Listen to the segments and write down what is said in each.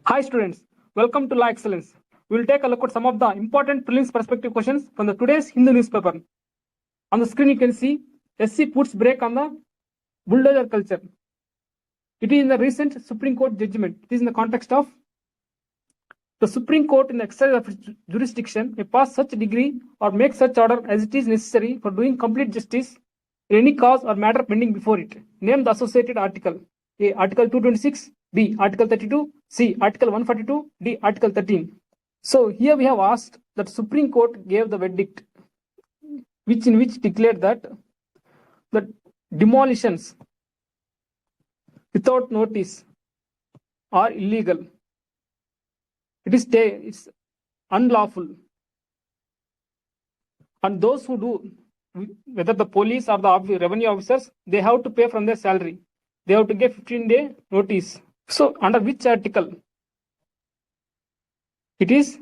Hi students, welcome to Law Excellence. We will take a look at some of the important prelims perspective questions from the today's Hindu newspaper. On the screen you can see SC puts brake on the bulldozer culture. It is in the recent Supreme Court judgment. It is in the context of the Supreme Court in the exercise of its jurisdiction may pass such degree or make such order as it is necessary for doing complete justice in any cause or matter pending before it. Name the associated article. A. Article 226. B. Article 32. C. Article 142. D. Article 13. So here we have asked that Supreme Court gave the verdict in which declared that the demolitions without notice are illegal. It's unlawful. And those who do, whether the police or the revenue officers, they have to pay from their salary. They have to give 15-day notice. So under which article? It is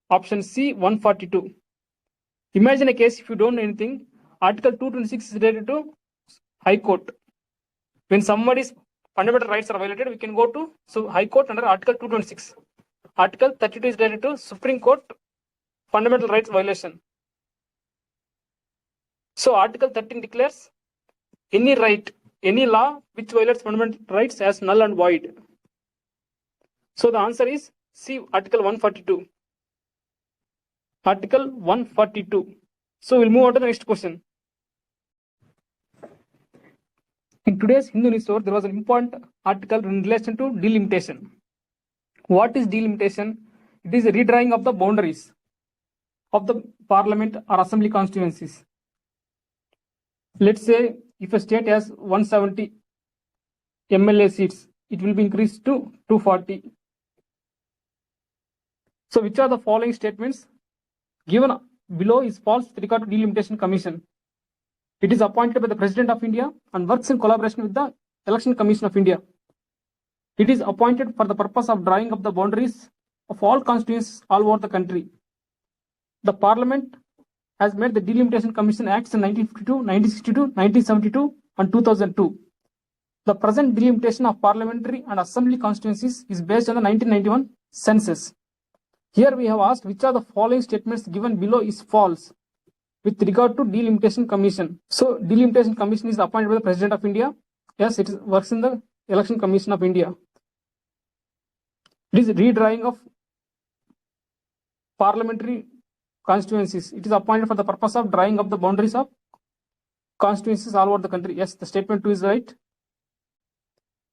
option C, 142. Imagine a case if you don't know anything. Article 226 is related to High Court. When somebody's fundamental rights are violated, we can go to High Court under Article 226. Article 32 is related to Supreme Court fundamental rights violation. So Article 13 declares any right, any law which violates fundamental rights as null and void. So the answer is C, Article 142. Article 142. So we'll move on to the next question. In today's Hindu newspaper, there was an important article in relation to delimitation. What is delimitation? It is a redrawing of the boundaries of the parliament or assembly constituencies. Let's say if a state has 170 MLA seats, it will be increased to 240. So which are the following statements given below is false with regard to Delimitation Commission? It is appointed by the President of India and works in collaboration with the Election Commission of India. It is appointed for the purpose of drawing up the boundaries of all constituencies all over the country. The Parliament has made the Delimitation Commission Acts in 1952, 1962, 1972 and 2002. The present delimitation of parliamentary and assembly constituencies is based on the 1991 census. Here we have asked which are the following statements given below is false with regard to Delimitation Commission. So Delimitation Commission is appointed by the President of India. Yes, it works in the Election Commission of India. It is redrawing of parliamentary constituencies. It is appointed for the purpose of drawing up the boundaries of constituencies all over the country. Yes, the statement 2 is right.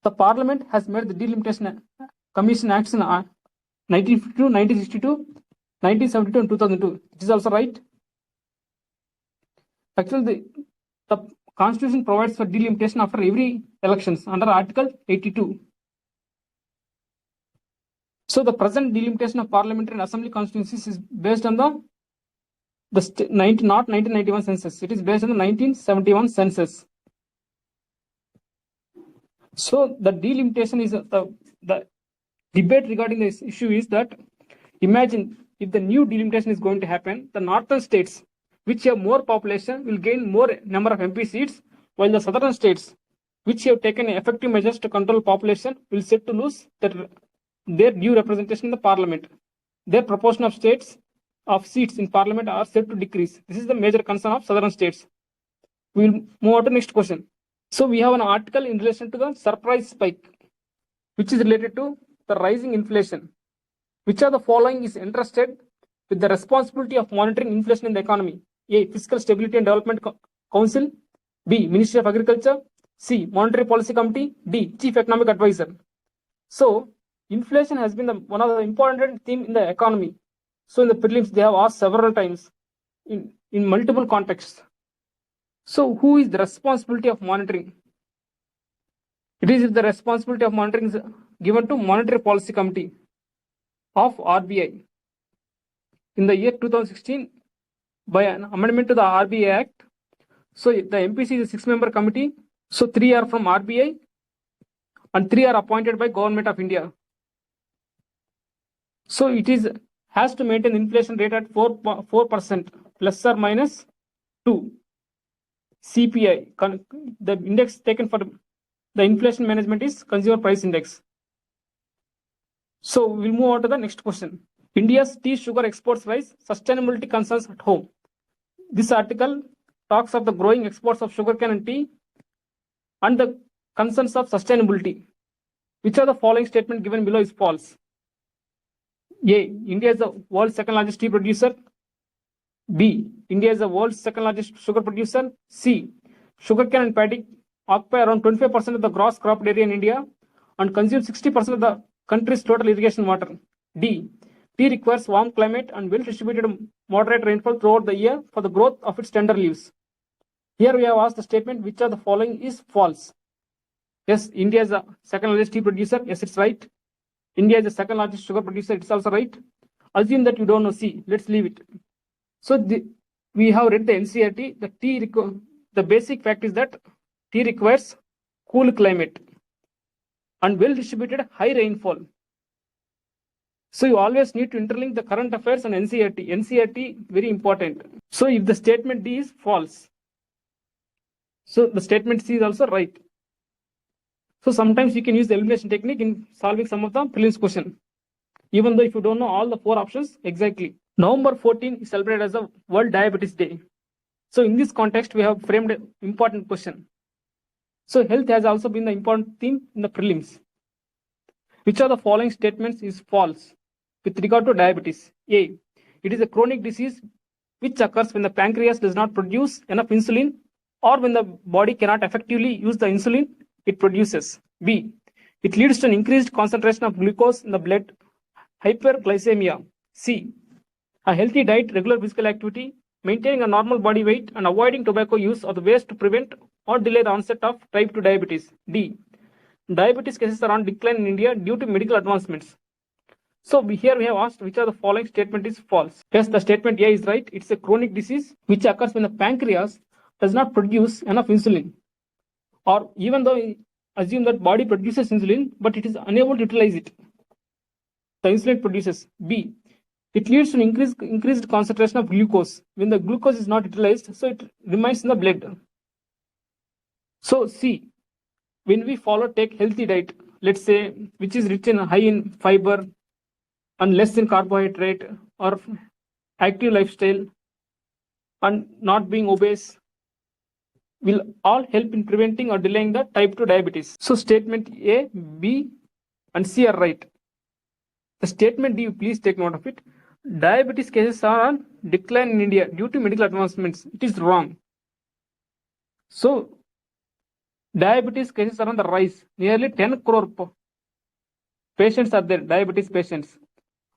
The Parliament has made the Delimitation Commission Acts in 1952, 1962, 1972 and 2002. It is also right. Actually, the Constitution provides for delimitation after every elections under Article 82. So the present delimitation of parliamentary and assembly constituencies is based on not 1991 census. It is based on the 1971 census. So the delimitation is the debate regarding this issue is that imagine if the new delimitation is going to happen, the northern states which have more population will gain more number of MP seats, while the southern states which have taken effective measures to control population will set to lose their due representation in the parliament. Their proportion of seats in parliament are set to decrease. This is the major concern of southern states. We will move on to the next question. So we have an article in relation to the surprise spike, which is related to the rising inflation. Which of the following is entrusted with the responsibility of monitoring inflation in the economy? A. Fiscal Stability and Development Council. B. Ministry of Agriculture. C. Monetary Policy Committee. D. Chief Economic Advisor. So inflation has been one of the important theme in the economy. So in the prelims they have asked several times in multiple contexts. So who is the responsibility of monitoring? It is the responsibility of monitoring is given to Monetary Policy Committee of RBI. In the year 2016, by an amendment to the RBI Act, so the MPC is a 6-member committee. So 3 are from RBI and 3 are appointed by Government of India. So it has to maintain inflation rate at 4% plus or minus 2. CPI, the index taken for the inflation management is Consumer Price Index. So we'll move on to the next question. India's tea sugar exports rise, sustainability concerns at home. This article talks of the growing exports of sugarcane and tea and the concerns of sustainability. Which of the following statement given below is false? A. India is the world's second largest tea producer. B. India is the world's second largest sugar producer. C. Sugarcane and paddy occupy around 25% of the gross crop area in India and consume 60% of the country's total irrigation water. D. Tea requires warm climate and well-distributed moderate rainfall throughout the year for the growth of its tender leaves. Here we have asked the statement which of the following is false. Yes, India is the second largest tea producer. Yes, it's right. India is the second largest sugar producer. It's also right. Assume that you don't know C. Let's leave it. So we have read the NCERT. The basic fact is that tea requires cool climate and well-distributed high rainfall. So you always need to interlink the current affairs and NCERT. NCERT very important. So if the statement D is false, so the statement C is also right. So sometimes you can use the elimination technique in solving some of the prelims question, even though if you don't know all the 4 options exactly. November 14 is celebrated as the World Diabetes Day. So in this context, we have framed an important question. So health has also been the important theme in the prelims. Which of the following statements is false with regard to diabetes? A. It is a chronic disease which occurs when the pancreas does not produce enough insulin or when the body cannot effectively use the insulin it produces. B. It leads to an increased concentration of glucose in the blood, hyperglycemia. C. A healthy diet, regular physical activity, maintaining a normal body weight, and avoiding tobacco use are the ways to prevent or delay the onset of type 2 diabetes. D. Diabetes cases are on decline in India due to medical advancements. So here we have asked which of the following statement is false. Yes, the statement A is right. It's a chronic disease which occurs when the pancreas does not produce enough insulin. Or even though we assume that body produces insulin, but it is unable to utilize it. The insulin produces. B. It leads to an increased concentration of glucose when the glucose is not utilized, so it remains in the blood. So C. When we take healthy diet, let's say which is rich in high in fiber and less in carbohydrate or active lifestyle and not being obese, will all help in preventing or delaying the type 2 diabetes. So statement A, B and C are right. The statement D, please take note of it. Diabetes cases are on decline in India due to medical advancements. It is wrong. So diabetes cases are on the rise. Nearly 10 crore patients are there, diabetes patients.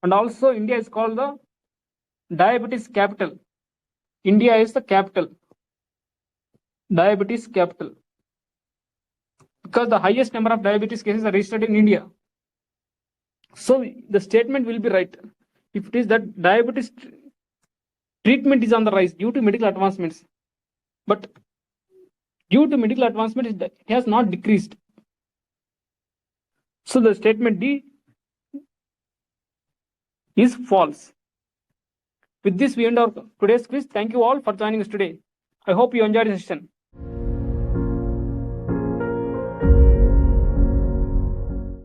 And also India is called the diabetes capital. India is the capital. Diabetes capital. Because the highest number of diabetes cases are registered in India. So the statement will be right. If it is that diabetes treatment is on the rise due to medical advancements. But due to medical advancement, it has not decreased. So the statement D is false. With this, we end our today's quiz. Thank you all for joining us today. I hope you enjoyed the session.